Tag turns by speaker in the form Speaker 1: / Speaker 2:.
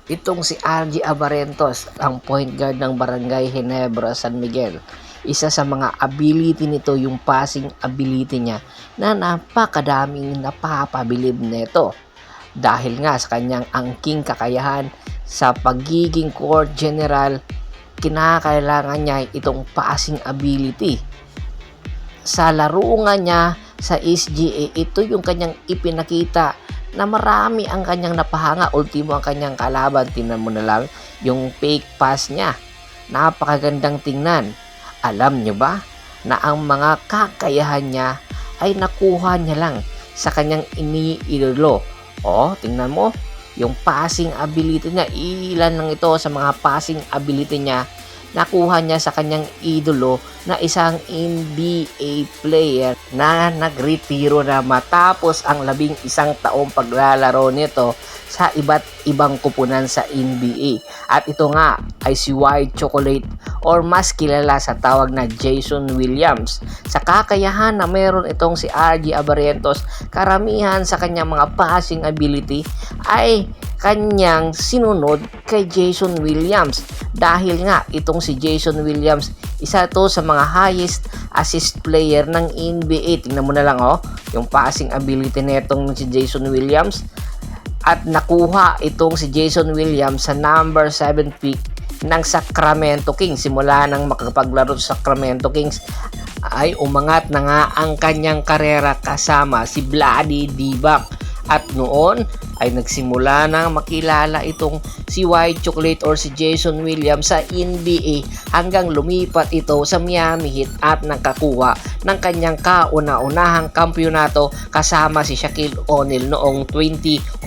Speaker 1: Itong si RG Abarentos, ang point guard ng Barangay Ginebra, San Miguel. Isa sa mga ability nito, yung passing ability niya na napakadaming napapabilib nito. Dahil nga sa kanyang angking kakayahan sa pagiging court general, kinakailangan niya itong passing ability. Sa laro nga niya sa SGA, ito yung kanyang ipinakita na marami ang kanyang napahanga. Ultimo ang kanyang kalaban, tingnan mo na lang yung fake pass niya, napakagandang tingnan. Alam nyo ba na ang mga kakayahan niya ay nakuha niya lang sa kanyang iniidolo? Tingnan mo yung passing ability niya, ilan lang ito sa mga passing ability niya nakuha niya sa kanyang idolo na isang NBA player na nagretiro na matapos ang 11 taong paglalaro nito sa iba't ibang kupunan sa NBA. At ito nga ay si White Chocolate, or mas kilala sa tawag na Jason Williams. Sa kakayahan na meron itong si RG Abarentos, karamihan sa kanyang mga passing ability ay kanyang sinunod kay Jason Williams. Dahil nga itong si Jason Williams, isa to sa mga highest assist player ng NBA. Tingnan mo na lang yung passing ability nitong si Jason Williams. At nakuha itong si Jason Williams sa number 7 pick ng Sacramento Kings. Simula nang makapaglaro sa Sacramento Kings ay umangat na nga ang kanyang karera kasama si Vlade Divac. At noon ay nagsimula nang makilala itong si White Chocolate or si Jason Williams sa NBA hanggang lumipat ito sa Miami Heat at nakakuha ng kanyang kauna-unahang kampyonato kasama si Shaquille O'Neal noong 2006.